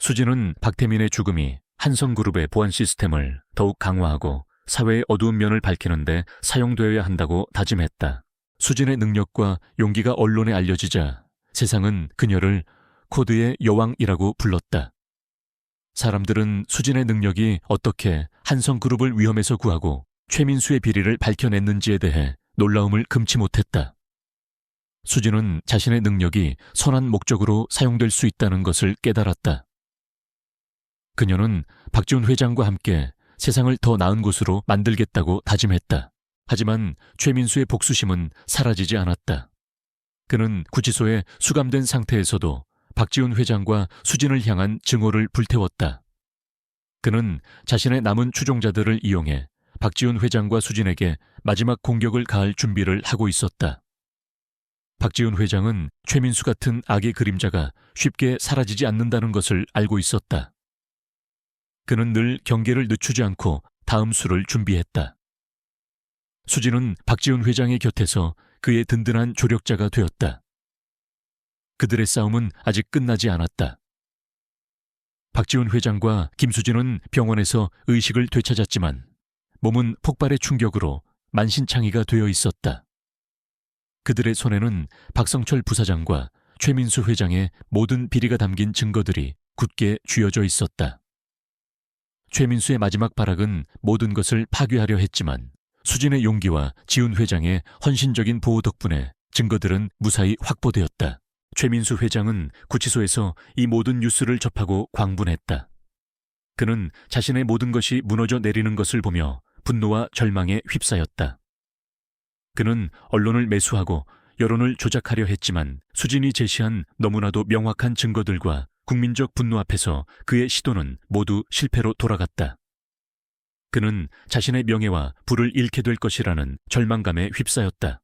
수진은 박태민의 죽음이 한성그룹의 보안 시스템을 더욱 강화하고 사회의 어두운 면을 밝히는데 사용되어야 한다고 다짐했다. 수진의 능력과 용기가 언론에 알려지자 세상은 그녀를 코드의 여왕이라고 불렀다. 사람들은 수진의 능력이 어떻게 한성그룹을 위험에서 구하고 최민수의 비리를 밝혀냈는지에 대해 놀라움을 금치 못했다. 수진은 자신의 능력이 선한 목적으로 사용될 수 있다는 것을 깨달았다. 그녀는 박지훈 회장과 함께 세상을 더 나은 곳으로 만들겠다고 다짐했다. 하지만 최민수의 복수심은 사라지지 않았다. 그는 구치소에 수감된 상태에서도 박지훈 회장과 수진을 향한 증오를 불태웠다. 그는 자신의 남은 추종자들을 이용해 박지훈 회장과 수진에게 마지막 공격을 가할 준비를 하고 있었다. 박지훈 회장은 최민수 같은 악의 그림자가 쉽게 사라지지 않는다는 것을 알고 있었다. 그는 늘 경계를 늦추지 않고 다음 수를 준비했다. 수진은 박지훈 회장의 곁에서 그의 든든한 조력자가 되었다. 그들의 싸움은 아직 끝나지 않았다. 박지훈 회장과 김수진은 병원에서 의식을 되찾았지만 몸은 폭발의 충격으로 만신창이가 되어 있었다. 그들의 손에는 박성철 부사장과 최민수 회장의 모든 비리가 담긴 증거들이 굳게 쥐어져 있었다. 최민수의 마지막 발악은 모든 것을 파괴하려 했지만 수진의 용기와 지훈 회장의 헌신적인 보호 덕분에 증거들은 무사히 확보되었다. 최민수 회장은 구치소에서 이 모든 뉴스를 접하고 광분했다. 그는 자신의 모든 것이 무너져 내리는 것을 보며 분노와 절망에 휩싸였다. 그는 언론을 매수하고 여론을 조작하려 했지만 수진이 제시한 너무나도 명확한 증거들과 국민적 분노 앞에서 그의 시도는 모두 실패로 돌아갔다. 그는 자신의 명예와 부를 잃게 될 것이라는 절망감에 휩싸였다.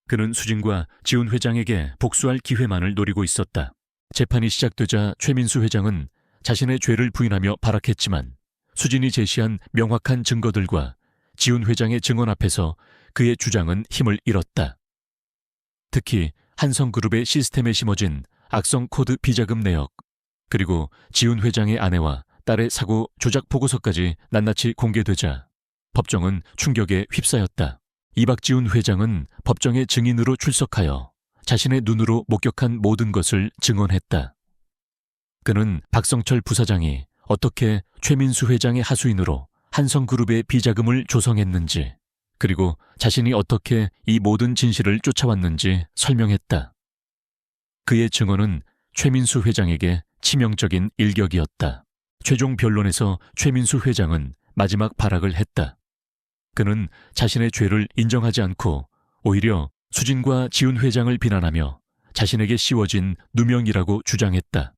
그는 수진과 지훈 회장에게 복수할 기회만을 노리고 있었다. 재판이 시작되자 최민수 회장은 자신의 죄를 부인하며 발악했지만 수진이 제시한 명확한 증거들과 지훈 회장의 증언 앞에서 그의 주장은 힘을 잃었다. 특히 한성그룹의 시스템에 심어진 악성 코드 비자금 내역, 그리고 지훈 회장의 아내와 딸의 사고 조작 보고서까지 낱낱이 공개되자 법정은 충격에 휩싸였다. 이박지훈 회장은 법정의 증인으로 출석하여 자신의 눈으로 목격한 모든 것을 증언했다. 그는 박성철 부사장이 어떻게 최민수 회장의 하수인으로 한성그룹의 비자금을 조성했는지, 그리고 자신이 어떻게 이 모든 진실을 쫓아왔는지 설명했다. 그의 증언은 최민수 회장에게 치명적인 일격이었다. 최종 변론에서 최민수 회장은 마지막 발악을 했다. 그는 자신의 죄를 인정하지 않고 오히려 수진과 지훈 회장을 비난하며 자신에게 씌워진 누명이라고 주장했다.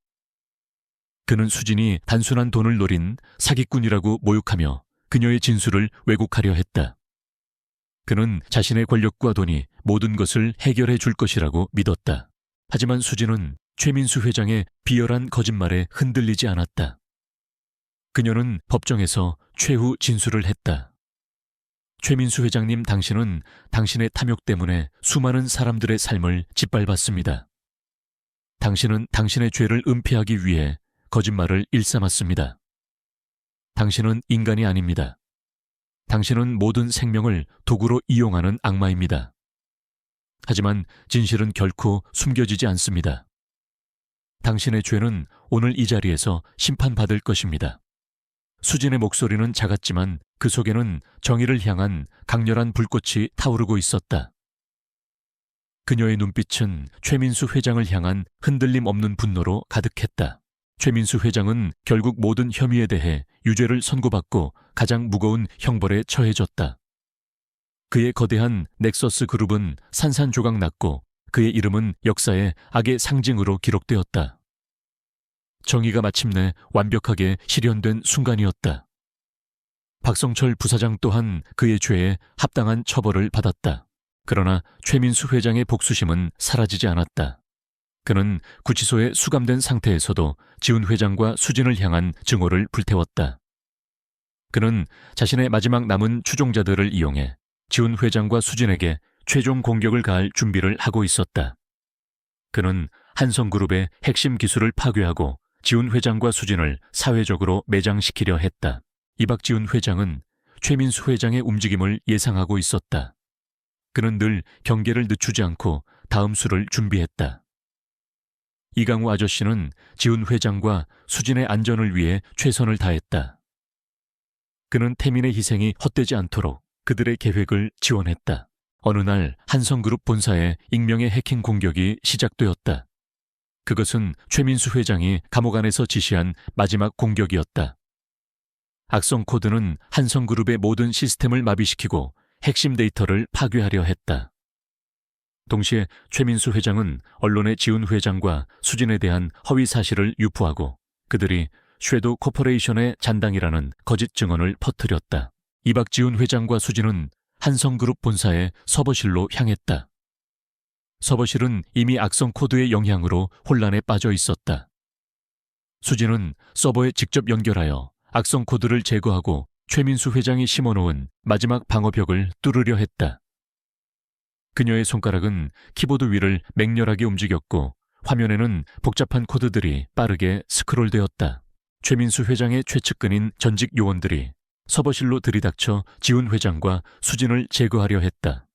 그는 수진이 단순한 돈을 노린 사기꾼이라고 모욕하며 그녀의 진술을 왜곡하려 했다. 그는 자신의 권력과 돈이 모든 것을 해결해 줄 것이라고 믿었다. 하지만 수진은 최민수 회장의 비열한 거짓말에 흔들리지 않았다. 그녀는 법정에서 최후 진술을 했다. 최민수 회장님, 당신은 당신의 탐욕 때문에 수많은 사람들의 삶을 짓밟았습니다. 당신은 당신의 죄를 은폐하기 위해 거짓말을 일삼았습니다. 당신은 인간이 아닙니다. 당신은 모든 생명을 도구로 이용하는 악마입니다. 하지만 진실은 결코 숨겨지지 않습니다. 당신의 죄는 오늘 이 자리에서 심판받을 것입니다. 수진의 목소리는 작았지만 그 속에는 정의를 향한 강렬한 불꽃이 타오르고 있었다. 그녀의 눈빛은 최민수 회장을 향한 흔들림 없는 분노로 가득했다. 최민수 회장은 결국 모든 혐의에 대해 유죄를 선고받고 가장 무거운 형벌에 처해졌다. 그의 거대한 넥서스 그룹은 산산조각 났고 그의 이름은 역사의 악의 상징으로 기록되었다. 정의가 마침내 완벽하게 실현된 순간이었다. 박성철 부사장 또한 그의 죄에 합당한 처벌을 받았다. 그러나 최민수 회장의 복수심은 사라지지 않았다. 그는 구치소에 수감된 상태에서도 지훈 회장과 수진을 향한 증오를 불태웠다. 그는 자신의 마지막 남은 추종자들을 이용해 지훈 회장과 수진에게 최종 공격을 가할 준비를 하고 있었다. 그는 한성그룹의 핵심 기술을 파괴하고 지훈 회장과 수진을 사회적으로 매장시키려 했다. 이박지훈 회장은 최민수 회장의 움직임을 예상하고 있었다. 그는 늘 경계를 늦추지 않고 다음 수를 준비했다. 이강우 아저씨는 지훈 회장과 수진의 안전을 위해 최선을 다했다. 그는 태민의 희생이 헛되지 않도록 그들의 계획을 지원했다. 어느 날 한성그룹 본사에 익명의 해킹 공격이 시작되었다. 그것은 최민수 회장이 감옥 안에서 지시한 마지막 공격이었다. 악성 코드는 한성그룹의 모든 시스템을 마비시키고 핵심 데이터를 파괴하려 했다. 동시에 최민수 회장은 언론에 지훈 회장과 수진에 대한 허위 사실을 유포하고 그들이 섀도우 코퍼레이션의 잔당이라는 거짓 증언을 퍼뜨렸다. 이박지훈 회장과 수진은 한성그룹 본사의 서버실로 향했다. 서버실은 이미 악성 코드의 영향으로 혼란에 빠져 있었다. 수진은 서버에 직접 연결하여 악성 코드를 제거하고 최민수 회장이 심어놓은 마지막 방어벽을 뚫으려 했다. 그녀의 손가락은 키보드 위를 맹렬하게 움직였고 화면에는 복잡한 코드들이 빠르게 스크롤되었다. 최민수 회장의 최측근인 전직 요원들이 서버실로 들이닥쳐 지훈 회장과 수진을 제거하려 했다.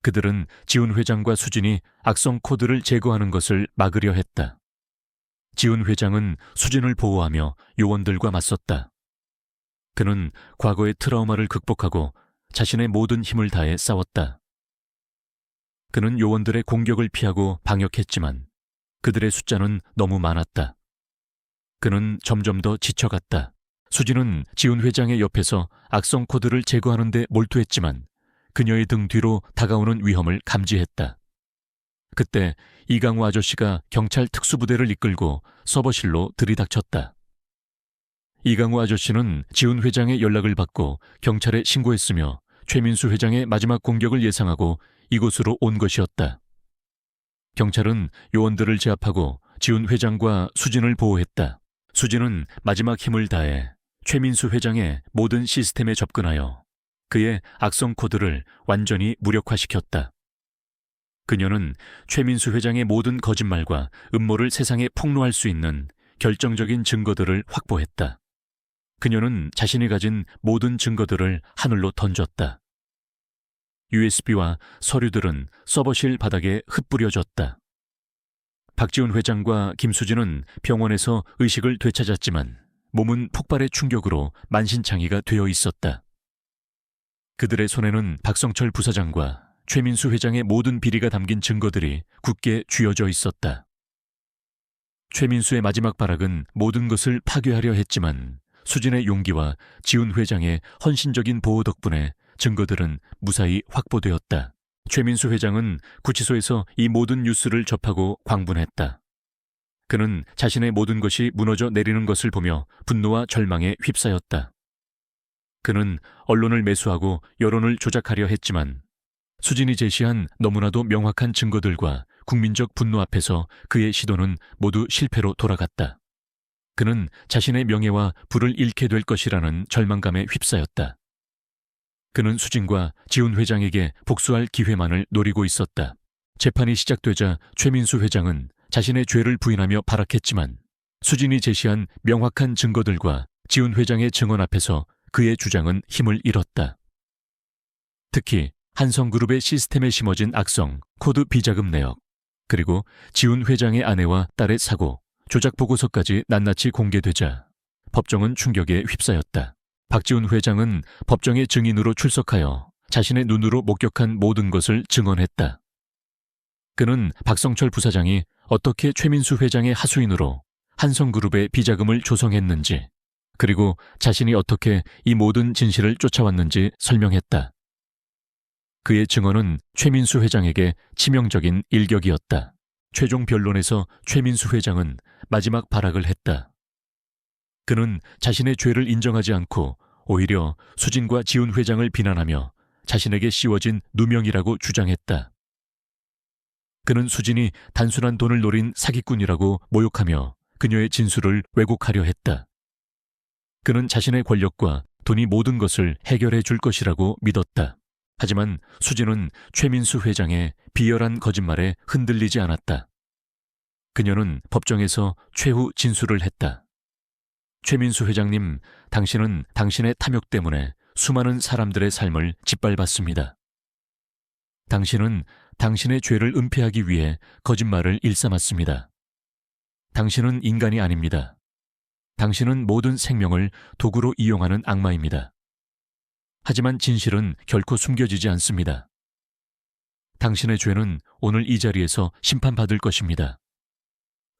그들은 지훈 회장과 수진이 악성 코드를 제거하는 것을 막으려 했다. 지훈 회장은 수진을 보호하며 요원들과 맞섰다. 그는 과거의 트라우마를 극복하고 자신의 모든 힘을 다해 싸웠다. 그는 요원들의 공격을 피하고 방역했지만 그들의 숫자는 너무 많았다. 그는 점점 더 지쳐갔다. 수진은 지훈 회장의 옆에서 악성 코드를 제거하는 데 몰두했지만 그녀의 등 뒤로 다가오는 위험을 감지했다. 그때 이강우 아저씨가 경찰 특수부대를 이끌고 서버실로 들이닥쳤다. 이강우 아저씨는 지훈 회장의 연락을 받고 경찰에 신고했으며 최민수 회장의 마지막 공격을 예상하고 이곳으로 온 것이었다. 경찰은 요원들을 제압하고 지훈 회장과 수진을 보호했다. 수진은 마지막 힘을 다해 최민수 회장의 모든 시스템에 접근하여 그의 악성 코드를 완전히 무력화시켰다. 그녀는 최민수 회장의 모든 거짓말과 음모를 세상에 폭로할 수 있는 결정적인 증거들을 확보했다. 그녀는 자신이 가진 모든 증거들을 하늘로 던졌다. USB와 서류들은 서버실 바닥에 흩뿌려졌다. 박지훈 회장과 김수진은 병원에서 의식을 되찾았지만 몸은 폭발의 충격으로 만신창이가 되어 있었다. 그들의 손에는 박성철 부사장과 최민수 회장의 모든 비리가 담긴 증거들이 굳게 쥐어져 있었다. 최민수의 마지막 발악은 모든 것을 파괴하려 했지만 수진의 용기와 지훈 회장의 헌신적인 보호 덕분에 증거들은 무사히 확보되었다. 최민수 회장은 구치소에서 이 모든 뉴스를 접하고 광분했다. 그는 자신의 모든 것이 무너져 내리는 것을 보며 분노와 절망에 휩싸였다. 그는 언론을 매수하고 여론을 조작하려 했지만 수진이 제시한 너무나도 명확한 증거들과 국민적 분노 앞에서 그의 시도는 모두 실패로 돌아갔다. 그는 자신의 명예와 부를 잃게 될 것이라는 절망감에 휩싸였다. 그는 수진과 지훈 회장에게 복수할 기회만을 노리고 있었다. 재판이 시작되자 최민수 회장은 자신의 죄를 부인하며 발악했지만 수진이 제시한 명확한 증거들과 지훈 회장의 증언 앞에서 그의 주장은 힘을 잃었다. 특히 한성그룹의 시스템에 심어진 악성, 코드 비자금 내역, 그리고 지훈 회장의 아내와 딸의 사고, 조작 보고서까지 낱낱이 공개되자 법정은 충격에 휩싸였다. 박지훈 회장은 법정의 증인으로 출석하여 자신의 눈으로 목격한 모든 것을 증언했다. 그는 박성철 부사장이 어떻게 최민수 회장의 하수인으로 한성그룹의 비자금을 조성했는지, 그리고 자신이 어떻게 이 모든 진실을 쫓아왔는지 설명했다. 그의 증언은 최민수 회장에게 치명적인 일격이었다. 최종 변론에서 최민수 회장은 마지막 발악을 했다. 그는 자신의 죄를 인정하지 않고 오히려 수진과 지훈 회장을 비난하며 자신에게 씌워진 누명이라고 주장했다. 그는 수진이 단순한 돈을 노린 사기꾼이라고 모욕하며 그녀의 진술을 왜곡하려 했다. 그는 자신의 권력과 돈이 모든 것을 해결해 줄 것이라고 믿었다. 하지만 수진은 최민수 회장의 비열한 거짓말에 흔들리지 않았다. 그녀는 법정에서 최후 진술을 했다. 최민수 회장님, 당신은 당신의 탐욕 때문에 수많은 사람들의 삶을 짓밟았습니다. 당신은 당신의 죄를 은폐하기 위해 거짓말을 일삼았습니다. 당신은 인간이 아닙니다. 당신은 모든 생명을 도구로 이용하는 악마입니다. 하지만 진실은 결코 숨겨지지 않습니다. 당신의 죄는 오늘 이 자리에서 심판받을 것입니다.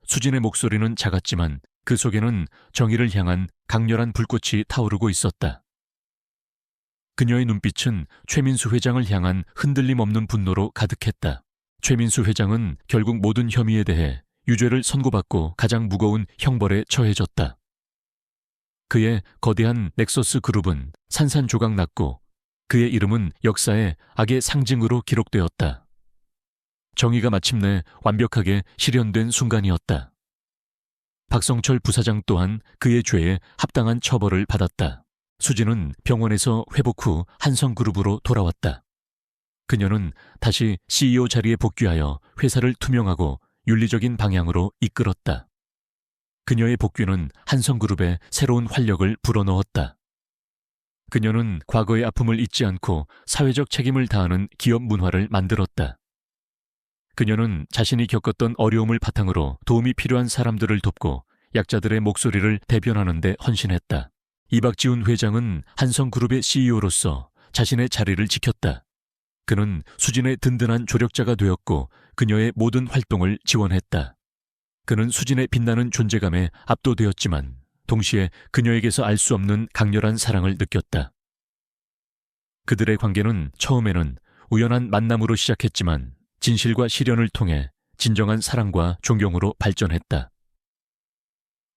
수진의 목소리는 작았지만 그 속에는 정의를 향한 강렬한 불꽃이 타오르고 있었다. 그녀의 눈빛은 최민수 회장을 향한 흔들림 없는 분노로 가득했다. 최민수 회장은 결국 모든 혐의에 대해 유죄를 선고받고 가장 무거운 형벌에 처해졌다. 그의 거대한 넥서스 그룹은 산산조각 났고 그의 이름은 역사의 악의 상징으로 기록되었다. 정의가 마침내 완벽하게 실현된 순간이었다. 박성철 부사장 또한 그의 죄에 합당한 처벌을 받았다. 수진은 병원에서 회복 후 한성그룹으로 돌아왔다. 그녀는 다시 CEO 자리에 복귀하여 회사를 투명하고 윤리적인 방향으로 이끌었다. 그녀의 복귀는 한성그룹에 새로운 활력을 불어넣었다. 그녀는 과거의 아픔을 잊지 않고 사회적 책임을 다하는 기업 문화를 만들었다. 그녀는 자신이 겪었던 어려움을 바탕으로 도움이 필요한 사람들을 돕고 약자들의 목소리를 대변하는 데 헌신했다. 이박지훈 회장은 한성그룹의 CEO로서 자신의 자리를 지켰다. 그는 수진의 든든한 조력자가 되었고 그녀의 모든 활동을 지원했다. 그는 수진의 빛나는 존재감에 압도되었지만 동시에 그녀에게서 알 수 없는 강렬한 사랑을 느꼈다. 그들의 관계는 처음에는 우연한 만남으로 시작했지만 진실과 실현을 통해 진정한 사랑과 존경으로 발전했다.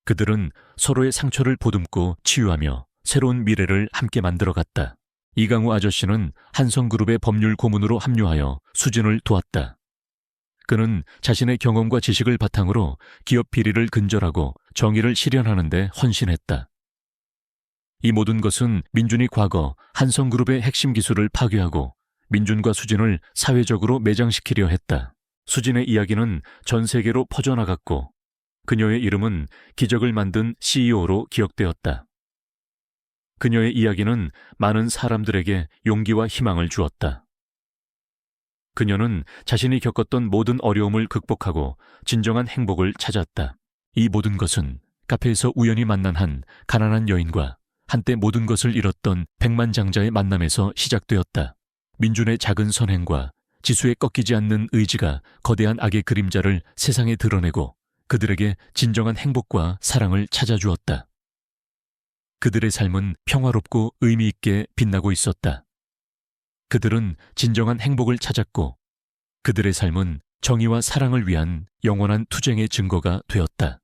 그들은 서로의 상처를 보듬고 치유하며 새로운 미래를 함께 만들어갔다. 이강우 아저씨는 한성그룹의 법률 고문으로 합류하여 수진을 도왔다. 그는 자신의 경험과 지식을 바탕으로 기업 비리를 근절하고 정의를 실현하는 데 헌신했다. 이 모든 것은 민준이 과거 한성그룹의 핵심 기술을 파괴하고 민준과 수진을 사회적으로 매장시키려 했다. 수진의 이야기는 전 세계로 퍼져나갔고 그녀의 이름은 기적을 만든 CEO로 기억되었다. 그녀의 이야기는 많은 사람들에게 용기와 희망을 주었다. 그녀는 자신이 겪었던 모든 어려움을 극복하고 진정한 행복을 찾았다. 이 모든 것은 카페에서 우연히 만난 한 가난한 여인과 한때 모든 것을 잃었던 백만장자의 만남에서 시작되었다. 민준의 작은 선행과 지수의 꺾이지 않는 의지가 거대한 악의 그림자를 세상에 드러내고 그들에게 진정한 행복과 사랑을 찾아주었다. 그들의 삶은 평화롭고 의미 있게 빛나고 있었다. 그들은 진정한 행복을 찾았고 그들의 삶은 정의와 사랑을 위한 영원한 투쟁의 증거가 되었다.